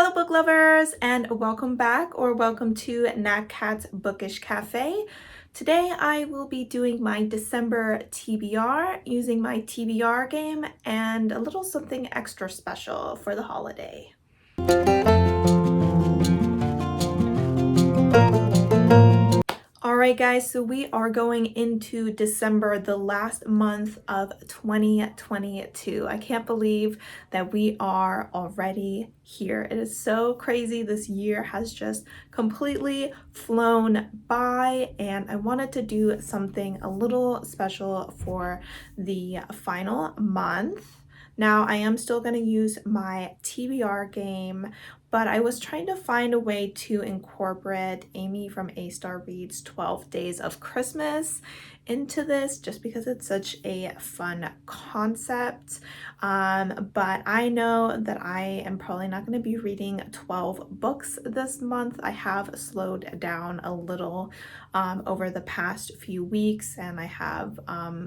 Hello book lovers, and welcome back or welcome to Nat Cat's Bookish Cafe. Today I will be doing my December TBR using my TBR game and a little something extra special for the holiday. Alright guys, so we are going into December, the last month of 2022. I can't believe that we are already here. It is so crazy. This year has just completely flown by, and I wanted to do something a little special for the final month. Now, I am still going to use my TBR game, but I was trying to find a way to incorporate Amy from A Star Reads 12 Days of Christmas into this just because it's such a fun concept. But I know that I am probably not going to be reading 12 books this month. I have slowed down a little over the past few weeks, and I have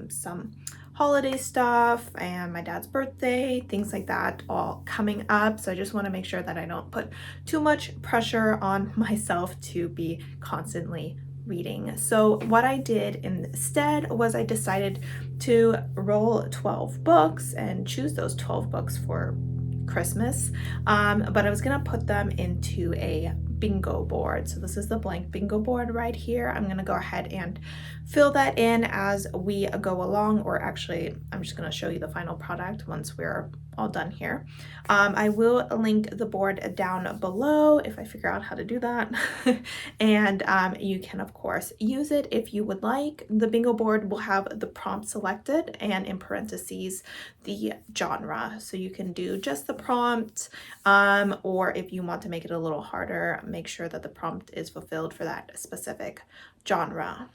some holiday stuff and my dad's birthday, things like that all coming up. So I just want to make sure that I don't put too much pressure on myself to be constantly reading. So what I did instead was I decided to roll 12 books and choose those 12 books for Christmas, but I was gonna put them into a bingo board. So this is the blank bingo board right here. I'm gonna go ahead and fill that in as we go along, or actually I'm just gonna show you the final product once we're all done here. I will link the board down below if I figure out how to do that. And you can of course use it if you would like. The bingo board will have the prompt selected and in parentheses the genre, so you can do just the prompt, or if you want to make it a little harder, make sure that the prompt is fulfilled for that specific genre.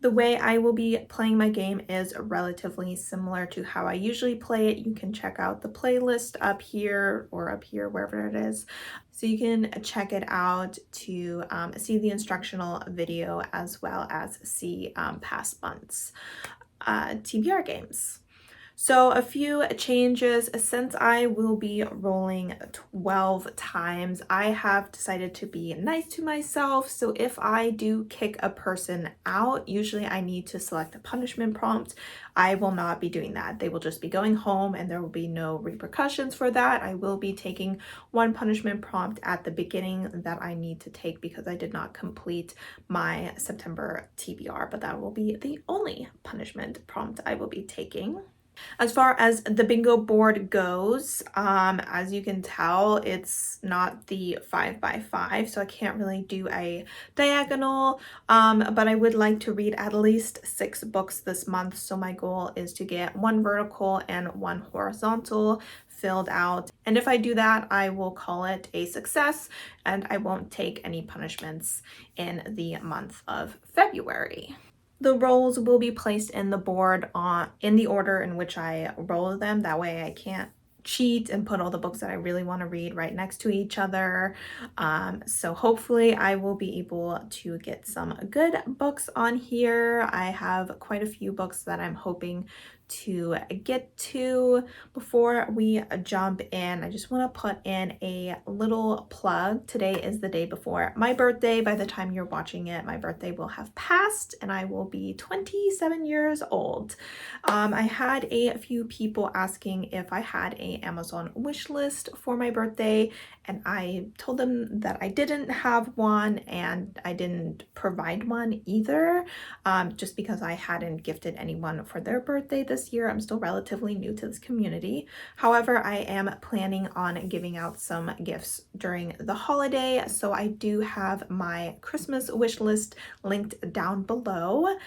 The way I will be playing my game is relatively similar to how I usually play it. You can check out the playlist up here or up here, wherever it is. So you can check it out to see the instructional video as well as see past months' TBR games. So a few changes. Since I will be rolling 12 times, I have decided to be nice to myself. So if I do kick a person out, usually I need to select a punishment prompt. I will not be doing that. They will just be going home and there will be no repercussions for that. I will be taking one punishment prompt at the beginning that I need to take because I did not complete my September TBR, but that will be the only punishment prompt I will be taking. As far as the bingo board goes, as you can tell, it's not the 5x5, so I can't really do a diagonal, but I would like to read at least 6 books this month, so my goal is to get 1 vertical and 1 horizontal filled out. And if I do that, I will call it a success, and I won't take any punishments in the month of February. The rolls will be placed in the board in the order in which I roll them. That way I can't cheat and put all the books that I really want to read right next to each other. So hopefully I will be able to get some good books on here. I have quite a few books that I'm hoping to get to. Before we jump in, I just want to put in a little plug. Today is the day before my birthday. By the time you're watching it, my birthday will have passed and I will be 27 years old. I had a few people asking if I had an Amazon wish list for my birthday, and I told them that I didn't have one and I didn't provide one either, just because I hadn't gifted anyone for their birthday this year. I'm still relatively new to this community. However, I am planning on giving out some gifts during the holiday, so I do have my Christmas wish list linked down below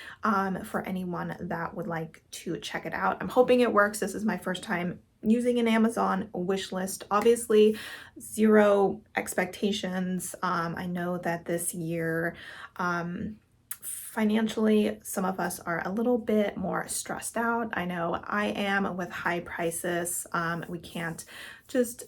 for anyone that would like to check it out. I'm hoping it works. This is my first time using an Amazon wish list. Obviously, zero expectations. I know that this year, financially, some of us are a little bit more stressed out. I know I am with high prices. We can't just,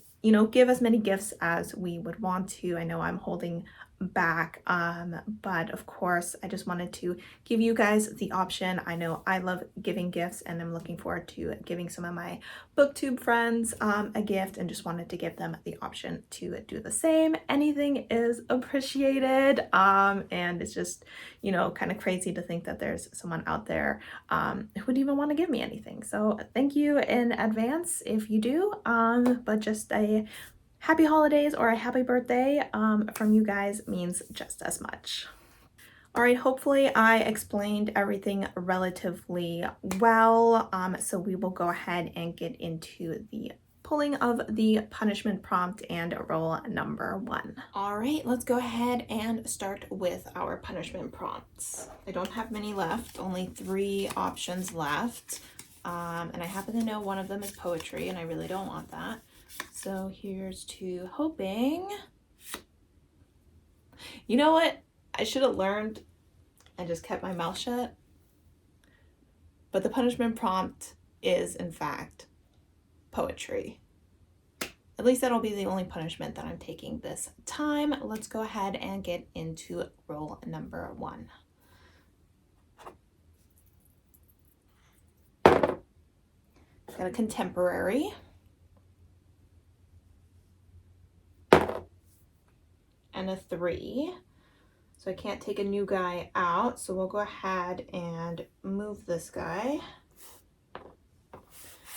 give as many gifts as we would want to. I know I'm holding back. But of course, I just wanted to give you guys the option. I know I love giving gifts, and I'm looking forward to giving some of my booktube friends a gift, and just wanted to give them the option to do the same. Anything is appreciated, and it's just, you know, kind of crazy to think that there's someone out there who would even want to give me anything. So thank you in advance if you do, but just a happy holidays or a happy birthday from you guys means just as much. All right, hopefully I explained everything relatively well. So we will go ahead and get into the pulling of the punishment prompt and rule number 1. All right, let's go ahead and start with our punishment prompts. I don't have many left, only 3 options left. And I happen to know one of them is poetry, and I really don't want that. So here's to hoping. You know what? I should have learned and just kept my mouth shut. But the punishment prompt is, in fact, poetry. At least that'll be the only punishment that I'm taking this time. Let's go ahead and get into rule number 1. Got a contemporary. And a 3. So I can't take a new guy out, so we'll go ahead and move this guy.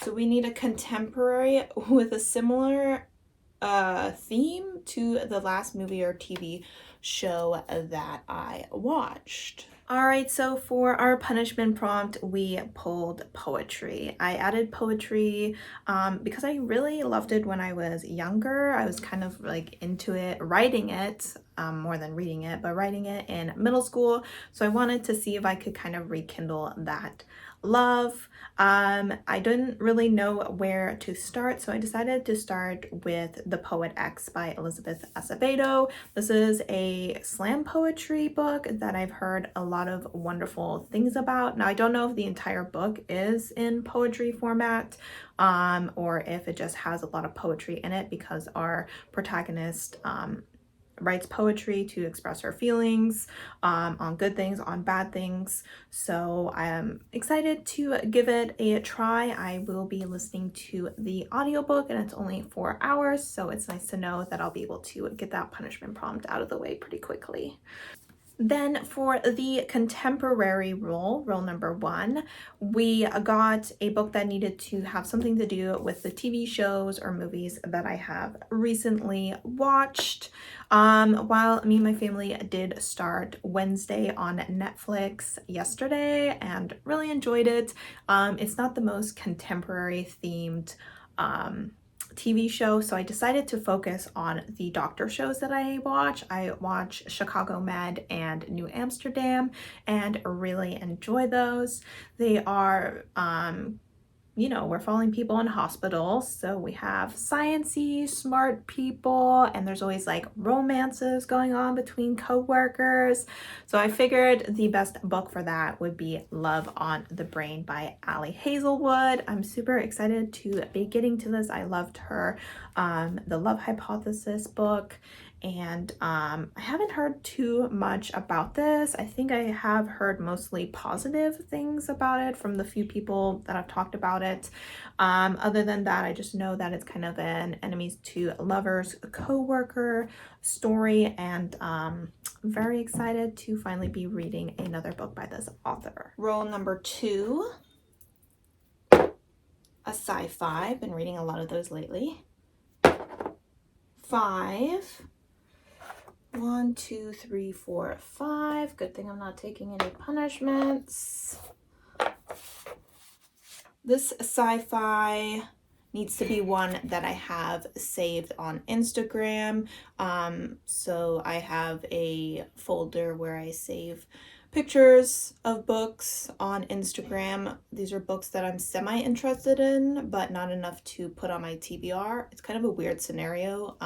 So we need a contemporary with a similar theme to the last movie or TV show that I watched. All right, so for our punishment prompt, we pulled poetry. I added poetry because I really loved it when I was younger. I was kind of like into it, writing it more than reading it, but writing it in middle school. So I wanted to see if I could kind of rekindle that love. I didn't really know where to start, so I decided to start with The Poet X by Elizabeth Acevedo. This is a slam poetry book that I've heard a lot of wonderful things about. Now, I don't know if the entire book is in poetry format, or if it just has a lot of poetry in it, because our protagonist writes poetry to express her feelings on good things, on bad things. So I'm excited to give it a try. I will be listening to the audiobook, and it's only 4 hours, so it's nice to know that I'll be able to get that punishment prompt out of the way pretty quickly. Then for the contemporary rule number 1, we got a book that needed to have something to do with the TV shows or movies that I have recently watched. While me and my family did start Wednesday on Netflix yesterday and really enjoyed it. It's not the most contemporary themed TV show, so I decided to focus on the doctor shows that I watch. I watch Chicago Med and New Amsterdam and really enjoy those. They are you know, we're following people in hospitals, so we have sciencey, smart people, and there's always like romances going on between co-workers. So I figured the best book for that would be Love on the Brain by Ali Hazelwood. I'm super excited to be getting to this. I loved her The Love Hypothesis book, and I haven't heard too much about this. I think I have heard mostly positive things about it from the few people that I've talked about it. Other than that, I just know that it's kind of an enemies to lovers co-worker story, and I'm very excited to finally be reading another book by this author. Rule number 2, a sci-fi. I've been reading a lot of those lately. 5. 1, 2, 3, 4, 5. Good thing I'm not taking any punishments. This sci-fi needs to be one that I have saved on Instagram. So I have a folder where I save pictures of books on Instagram. These are books that I'm semi-interested in, but not enough to put on my TBR. It's kind of a weird scenario,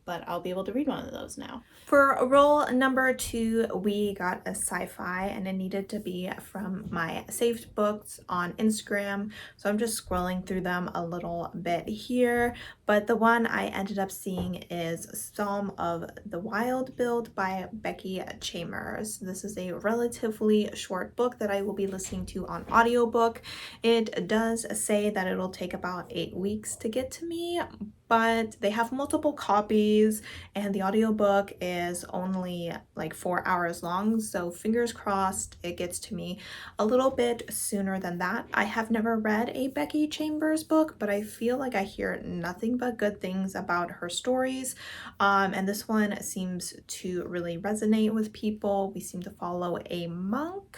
but I'll be able to read one of those now. For rule number 2, we got a sci-fi, and it needed to be from my saved books on Instagram. So I'm just scrolling through them a little bit here, but the one I ended up seeing is Psalm of the Wild Build by Becky Chambers. This is a relatively short book that I will be listening to on audiobook. It does say that it'll take about 8 weeks to get to me, but they have multiple copies and the audiobook is only like 4 hours long, so fingers crossed it gets to me a little bit sooner than that. I have never read a Becky Chambers book, but I feel like I hear nothing but good things about her stories, and this one seems to really resonate with people. We seem to follow a monk,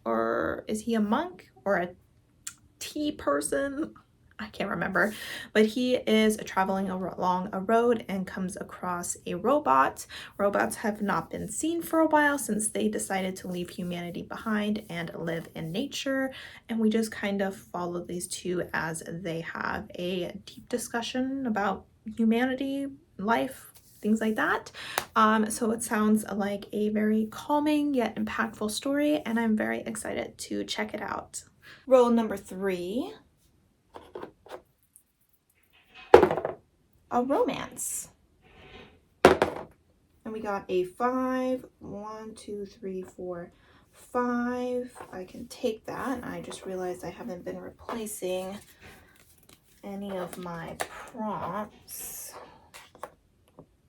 or is he a monk or a tea person? I can't remember, but he is traveling along a road and comes across a robot. Robots have not been seen for a while since they decided to leave humanity behind and live in nature. And we just kind of follow these two as they have a deep discussion about humanity, life, things like that. So it sounds like a very calming yet impactful story, and I'm very excited to check it out. Roll number 3. A romance. And we got a 5. 1, 2, 3, 4, 5. I can take that. I just realized I haven't been replacing any of my prompts.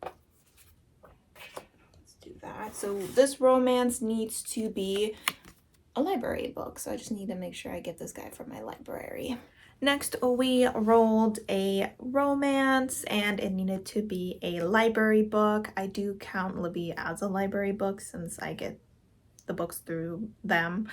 Let's do that. So this romance needs to be a library book, so I just need to make sure I get this guy from my library. Next, we rolled a romance, and it needed to be a library book. I do count Libby as a library book since I get the books through them.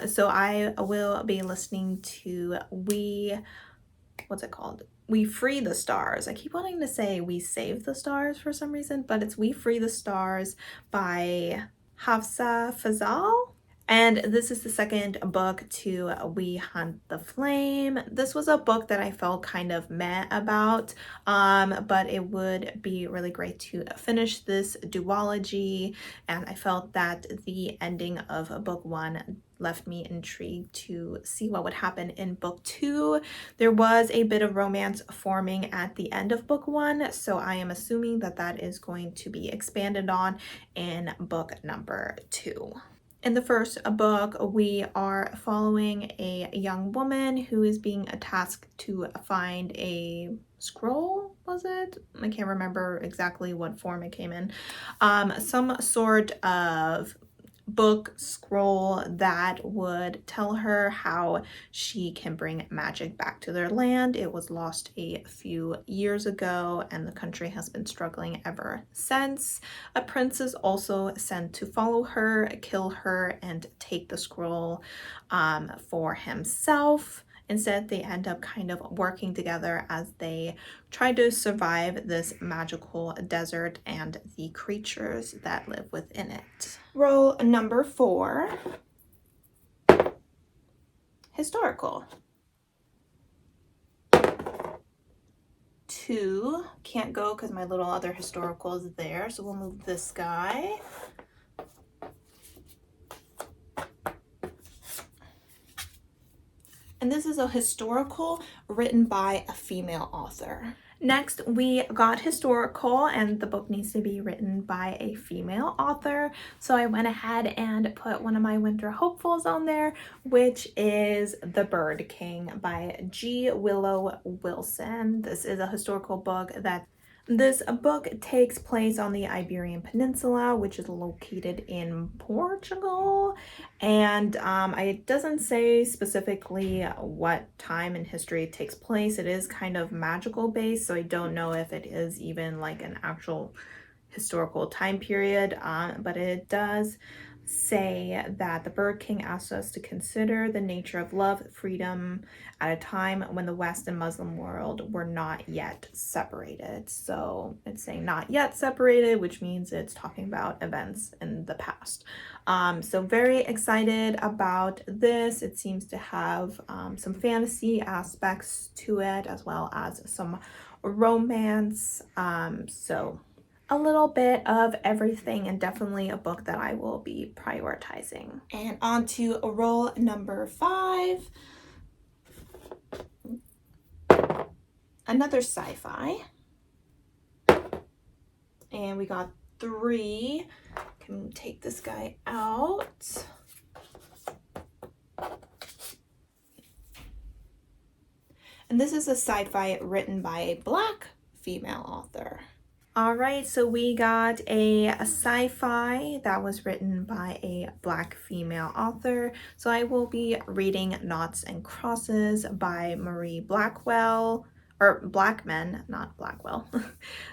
So I will be listening to what's it called? We Free the Stars. I keep wanting to say We Save the Stars for some reason, but it's We Free the Stars by Hafsa Fazal. And this is the second book to We Hunt the Flame. This was a book that I felt kind of meh about, but it would be really great to finish this duology. And I felt that the ending of book 1 left me intrigued to see what would happen in book 2. There was a bit of romance forming at the end of book 1, so I am assuming that that is going to be expanded on in book number 2. In the first book, we are following a young woman who is being tasked to find a scroll, was it? I can't remember exactly what form it came in. Some sort of book scroll that would tell her how she can bring magic back to their land. It was lost a few years ago and the country has been struggling ever since. A prince is also sent to follow her, kill her, and take the scroll for himself. Instead, they end up kind of working together as they try to survive this magical desert and the creatures that live within it. Roll number 4. Historical. 2. Can't go because my little other historical is there, so we'll move this guy. And this is a historical written by a female author. Next, we got historical, and the book needs to be written by a female author. So I went ahead and put one of my winter hopefuls on there, which is The Bird King by G. Willow Wilson. This is a historical book This book takes place on the Iberian Peninsula, which is located in Portugal, and it doesn't say specifically what time in history it takes place. It is kind of magical based, so I don't know if it is even like an actual historical time period, but it does say that the Bird King asks us to consider the nature of love, freedom at a time when the West and Muslim world were not yet separated. So it's saying not yet separated, which means it's talking about events in the past. So very excited about this. It seems to have some fantasy aspects to it as well as some romance. So a little bit of everything, and definitely a book that I will be prioritizing. And on to roll number 5. another sci-fi. And we got 3. Can take this guy out. And this is a sci-fi written by a Black female author. All right, so we got a sci-fi that was written by a Black female author. So I will be reading Noughts and Crosses by Marie Blackwell, or Blackman, not Blackwell.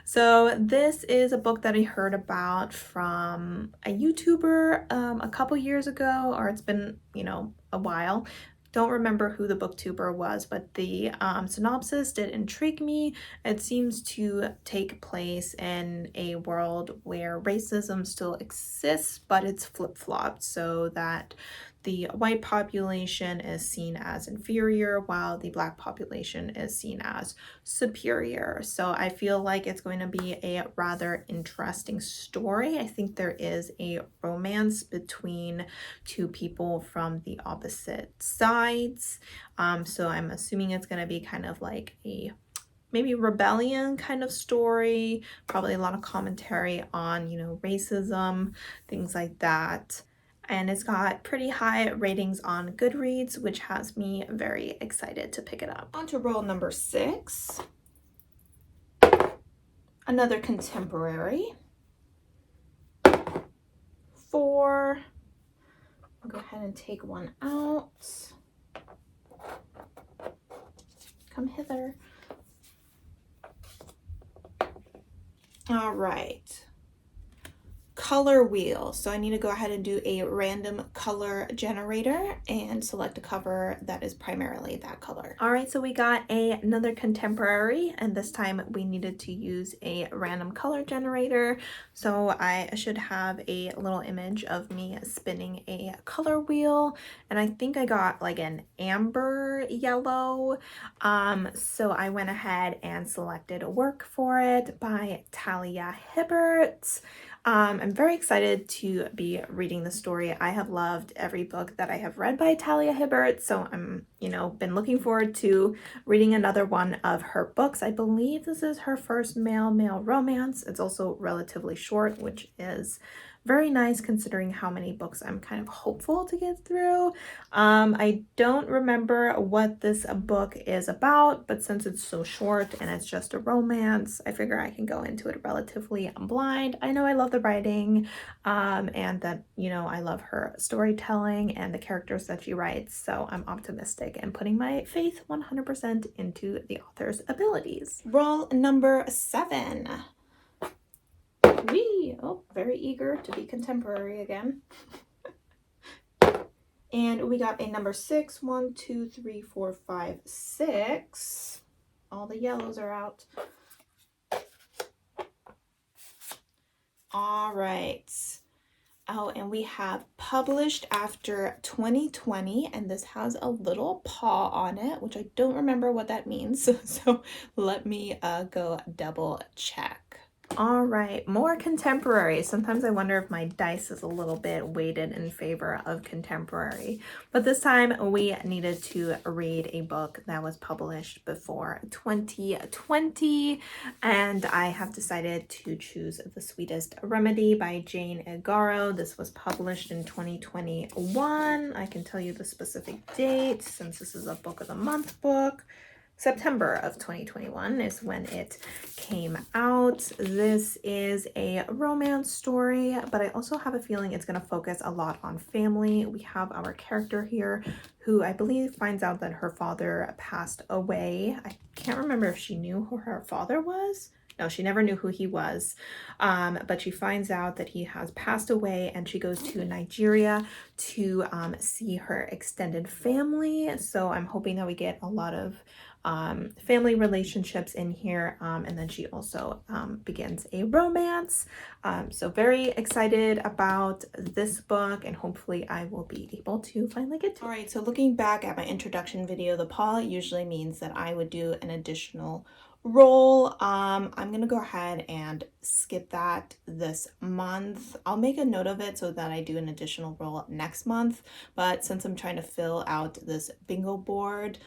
So this is a book that I heard about from a YouTuber a couple years ago, or it's been, a while. Don't remember who the booktuber was, but the synopsis did intrigue me. It seems to take place in a world where racism still exists, but it's flip-flopped so that the white population is seen as inferior while the Black population is seen as superior. So I feel like it's going to be a rather interesting story. I think there is a romance between 2 people from the opposite sides. So I'm assuming it's going to be kind of like a maybe rebellion kind of story, probably a lot of commentary on, racism, things like that. And it's got pretty high ratings on Goodreads, which has me very excited to pick it up. On to roll number 6. Another contemporary. 4. I'll go ahead and take one out. Come hither. All right. Color wheel. So I need to go ahead and do a random color generator and select a cover that is primarily that color. All right, so we got another contemporary, and this time we needed to use a random color generator. So I should have a little image of me spinning a color wheel, and I think I got like an amber yellow. So I went ahead and selected Work for It by Talia Hibbert. I'm very excited to be reading the story. I have loved every book that I have read by Talia Hibbert, so I'm, been looking forward to reading another one of her books. I believe this is her first male-male romance. It's also relatively short, which is very nice considering how many books I'm kind of hopeful to get through. I don't remember what this book is about, but since it's so short and it's just a romance, I figure I can go into it relatively blind. I know I love the writing and that, I love her storytelling and the characters that she writes, so I'm optimistic and putting my faith 100% into the author's abilities. Roll number 7. Oh, very eager to be contemporary again. And we got a number 6. 1, 2, 3, 4, 5, 6. All the yellows are out. All right. Oh, and we have Published After 2020, and this has a little paw on it, which I don't remember what that means. So let me go double check. All right, more contemporary. Sometimes I wonder if my dice is a little bit weighted in favor of contemporary, but this time we needed to read a book that was published before 2020, and I have decided to choose The Sweetest Remedy by Jane Igaro. This was published in 2021. I can tell you the specific date since this is a book of the month book. September of 2021 is when it came out. This is a romance story, but I also have a feeling it's going to focus a lot on family. We have our character here who I believe finds out that her father passed away. I can't remember if she knew who her father was. No, she never knew who he was, but she finds out that he has passed away, and she goes to Nigeria to see her extended family. So I'm hoping that we get a lot of family relationships in here, and then she also begins a romance. So very excited about this book, and hopefully I will be able to finally get to it. All right, so looking back at my introduction video, the pause usually means that I would do an additional roll. I'm gonna go ahead and skip that this month. I'll make a note of it so that I do an additional roll next month, but since I'm trying to fill out this bingo board,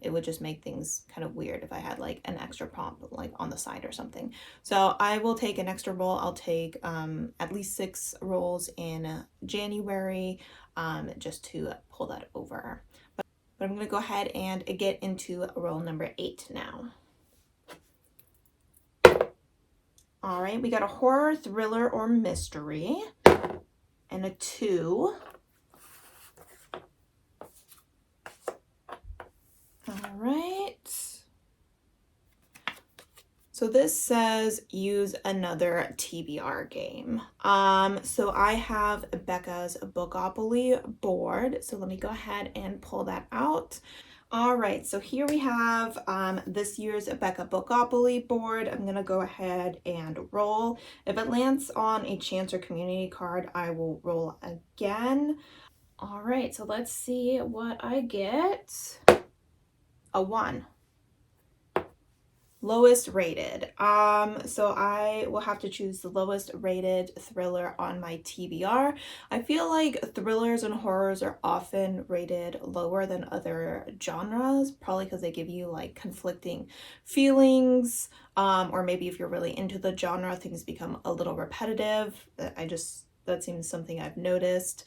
It would just make things kind of weird if I had like an extra prompt like on the side or something. So I will take an extra roll. I'll take at least 6 rolls in January just to pull that over. But I'm going to go ahead and get into roll number 8 now. All right, we got a horror, thriller, or mystery, and a 2. All right. So this says use another TBR game. So I have Becca's Bookopoly board. So let me go ahead and pull that out. All right, so here we have this year's Becca Bookopoly board. I'm gonna go ahead and roll. If it lands on a chance or community card, I will roll again. All right, so let's see what I get. A 1. Lowest rated. So I will have to choose the lowest rated thriller on my TBR. I feel like thrillers and horrors are often rated lower than other genres, probably because they give you like conflicting feelings, or maybe if you're really into the genre, things become a little repetitive. That seems something I've noticed.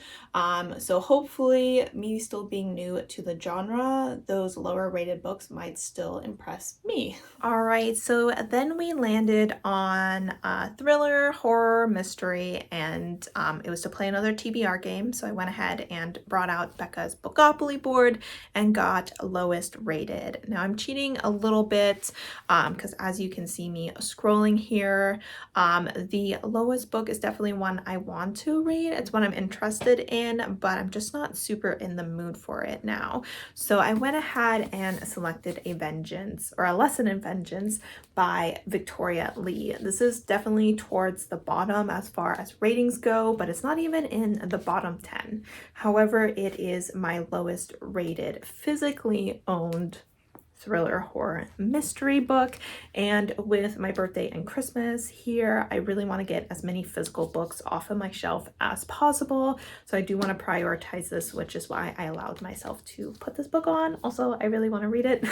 So hopefully, me still being new to the genre, those lower rated books might still impress me. All right, so then we landed on thriller, horror, mystery, and it was to play another TBR game. So I went ahead and brought out Becca's Bookopoly board and got lowest rated. Now I'm cheating a little bit because as you can see me scrolling here, the lowest book is definitely one I want to read. It's one I'm interested in, but I'm just not super in the mood for it now. So I went ahead and selected A Lesson in Vengeance by Victoria Lee. This is definitely towards the bottom as far as ratings go, but it's not even in the bottom 10. However, it is my lowest rated physically owned thriller, horror, mystery book. And with my birthday and Christmas here, I really want to get as many physical books off of my shelf as possible. So I do want to prioritize this, which is why I allowed myself to put this book on. Also, I really want to read it.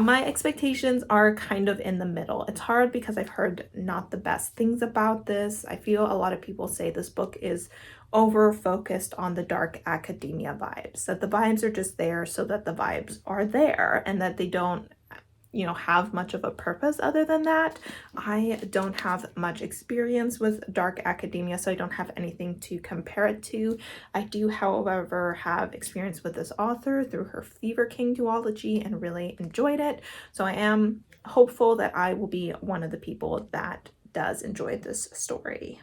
My expectations are kind of in the middle. It's hard because I've heard not the best things about this. I feel a lot of people say this book is over focused on the dark academia vibes, that the vibes are just there so that the vibes are there and that they don't have much of a purpose other than that. I don't have much experience with dark academia, so I don't have anything to compare it to. I do, however, have experience with this author through her Fever King duology and really enjoyed it. So I am hopeful that I will be one of the people that does enjoy this story.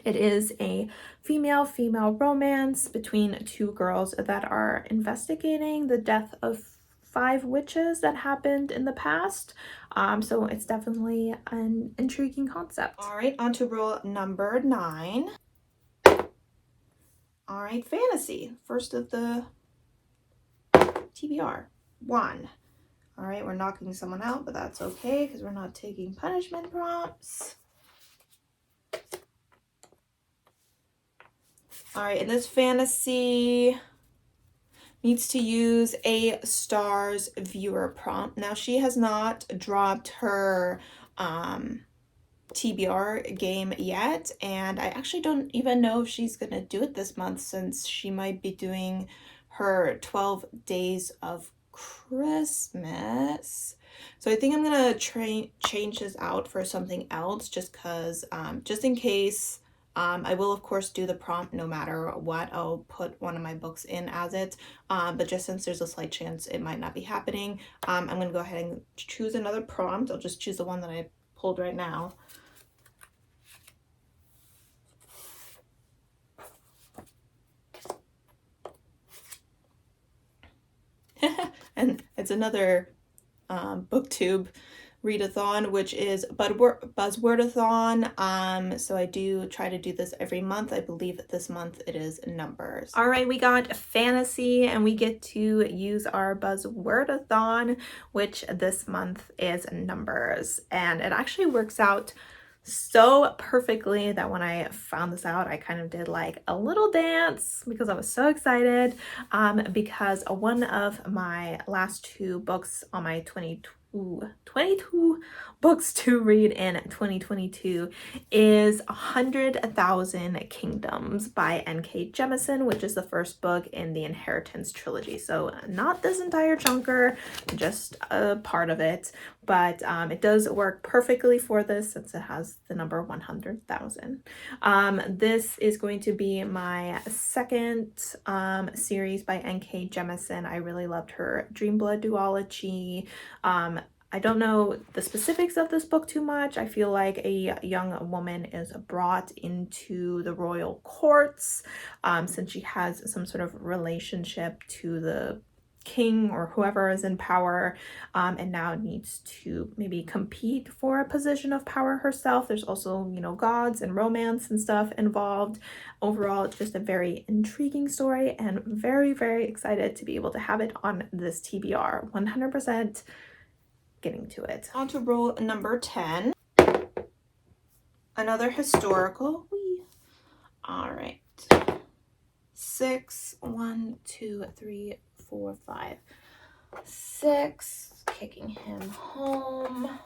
It is a female-female romance between 2 girls that are investigating the death of 5 witches that happened in the past. So it's definitely an intriguing concept. All right, on to roll number 9. All right, fantasy. First of the TBR. 1. All right, we're knocking someone out, but that's okay because we're not taking punishment prompts. All right, and this fantasy needs to use a stars viewer prompt. Now, she has not dropped her TBR game yet, and I actually don't even know if she's gonna do it this month since she might be doing her 12 days of Christmas. So I think I'm gonna change this out for something else just because, just in case. I will, of course, do the prompt no matter what. I'll put one of my books in as it, but just since there's a slight chance it might not be happening, I'm going to go ahead and choose another prompt. I'll just choose the one that I pulled right now. And it's another booktube readathon, which is buzzwordathon. So I do try to do this every month. I believe that this month it is numbers. All right, we got fantasy and we get to use our buzzwordathon, which this month is numbers, and it actually works out so perfectly that when I found this out, I kind of did like a little dance because I was so excited, because one of my last two books on my 22 books to read in 2022 is 100,000 Kingdoms by N.K. Jemisin, which is the first book in the Inheritance trilogy. So not this entire chunker, just a part of it, but it does work perfectly for this since it has the number 100,000. This is going to be my second series by N.K. Jemisin. I really loved her Dreamblood duology. I don't know the specifics of this book too much. I feel like a young woman is brought into the royal courts, since she has some sort of relationship to the king or whoever is in power, and now needs to maybe compete for a position of power herself. There's also, you know, gods and romance and stuff involved. Overall, it's just a very intriguing story, and very, very excited to be able to have it on this TBR. 100% getting to it. On to roll number 10. Another historical. All right. 6, 1, 2, 3, 4, 5, 6. Kicking him home.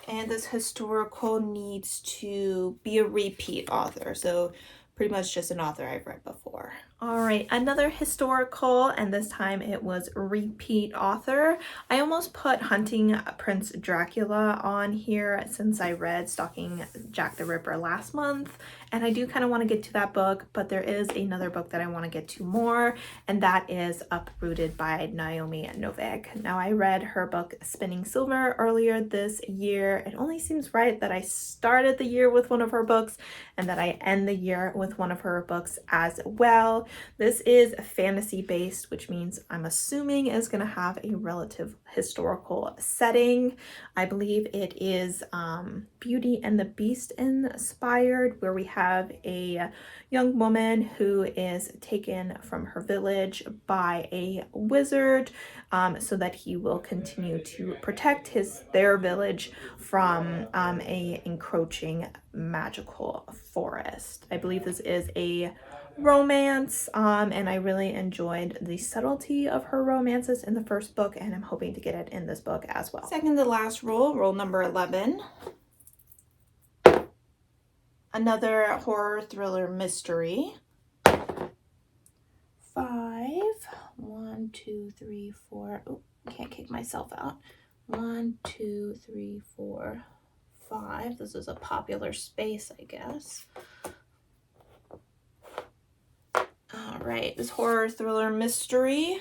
And this historical needs to be a repeat author. So pretty much just an author I've read before. All right, another historical, and this time it was repeat author. I almost put Hunting Prince Dracula on here since I read Stalking Jack the Ripper last month, and I do kind of want to get to that book, but there is another book that I want to get to more, and that is Uprooted by Naomi Novik. Now, I read her book Spinning Silver earlier this year. It only seems right that I started the year with one of her books and that I end the year with one of her books as well. This is fantasy based, which means I'm assuming is going to have a relative historical setting. I believe it is Beauty and the Beast inspired, where we have a young woman who is taken from her village by a wizard, so that he will continue to protect their village from a encroaching magical forest. I believe this is a romance, and I really enjoyed the subtlety of her romances in the first book, and I'm hoping to get it in this book as well. Second to last roll, roll number 11. Another horror thriller mystery. 5. 1, 2, 3, 4. Oh, can't kick myself out. 1, 2, 3, 4, 5. This is a popular space, I guess. All right, this horror thriller mystery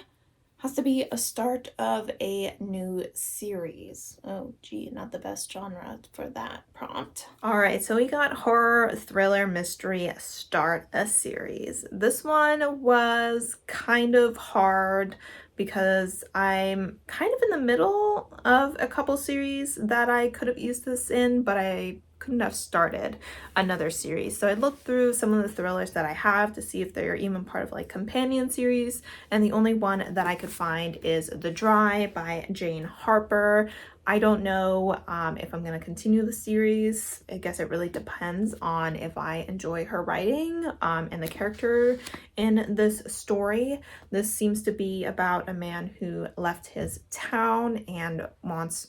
has to be a start of a new series. Oh, gee, not the best genre for that prompt. All right, so we got horror thriller mystery start a series. This one was kind of hard because I'm kind of in the middle of a couple series that I could have used this in, but I couldn't have started another series. So I looked through some of the thrillers that I have to see if they're even part of like companion series, and the only one that I could find is The Dry by Jane Harper. I don't know if I'm going to continue the series. I guess it really depends on if I enjoy her writing and the character in this story. This seems to be about a man who left his town and wants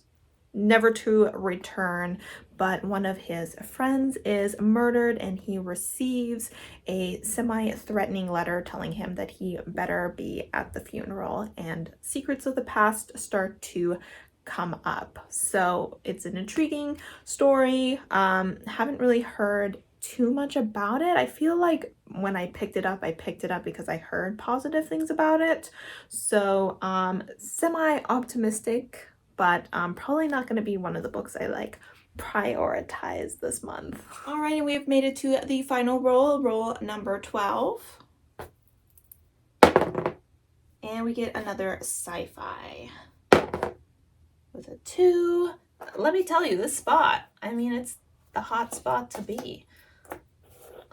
never to return, but one of his friends is murdered and he receives a semi-threatening letter telling him that he better be at the funeral, and secrets of the past start to come up. So it's an intriguing story. Haven't really heard too much about it. I feel like when I picked it up because I heard positive things about it. So semi-optimistic, but probably not going to be one of the books I like prioritize this month. All right, and we've made it to the final roll number 12. And we get another sci-fi with a 2. Let me tell you, this spot, I mean, it's the hot spot to be.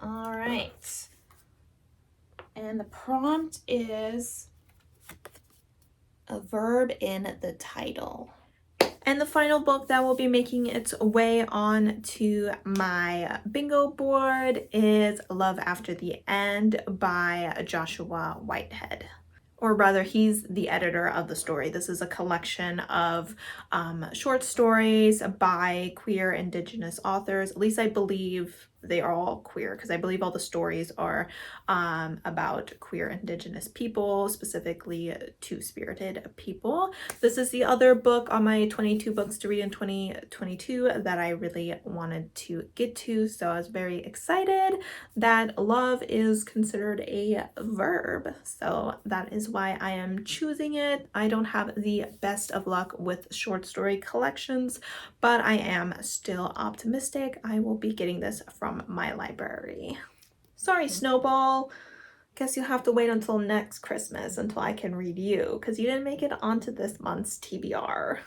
All right. And the prompt is a verb in the title. And the final book that will be making its way on to my bingo board is Love After the End by Joshua Whitehead. Or rather, he's the editor of the story. This is a collection of short stories by queer Indigenous authors. At least I believe they are all queer, because I believe all the stories are about queer Indigenous people, specifically two-spirited people. This is the other book on my 22 books to read in 2022 that I really wanted to get to, so I was very excited that love is considered a verb. So that is why I am choosing it. I don't have the best of luck with short story collections, but I am still optimistic I will be getting this from my library. Sorry, Snowball. Guess you'll have to wait until next Christmas until I can read you, because you didn't make it onto this month's TBR.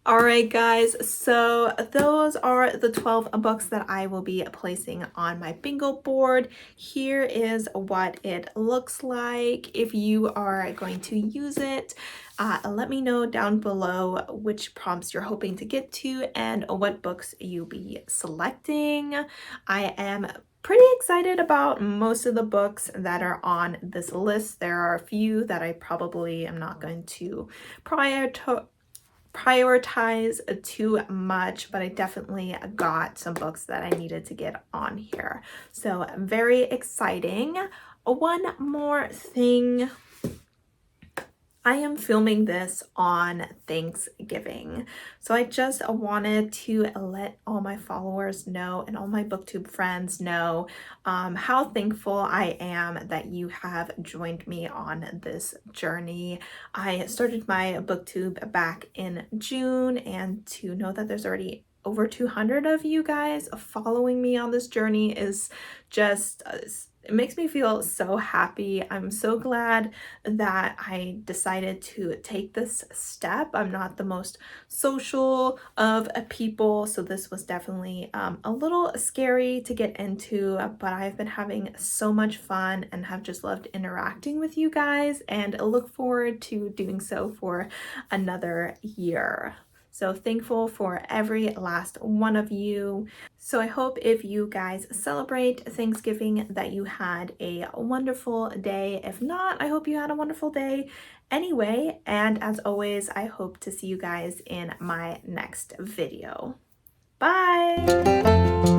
Alright guys, so those are the 12 books that I will be placing on my bingo board. Here is what it looks like. If you are going to use it, let me know down below which prompts you're hoping to get to and what books you'll be selecting. I am pretty excited about most of the books that are on this list. There are a few that I probably am not going to prioritize too much, but I definitely got some books that I needed to get on here. So very exciting. One more thing. I am filming this on Thanksgiving, so I just wanted to let all my followers know and all my booktube friends know how thankful I am that you have joined me on this journey. I started my booktube back in June, and to know that there's already over 200 of you guys following me on this journey is just it makes me feel so happy. I'm so glad that I decided to take this step. I'm not the most social of people, so this was definitely a little scary to get into, but I've been having so much fun and have just loved interacting with you guys, and look forward to doing so for another year. So thankful for every last one of you. So I hope if you guys celebrate Thanksgiving that you had a wonderful day. If not, I hope you had a wonderful day anyway. And as always, I hope to see you guys in my next video. Bye!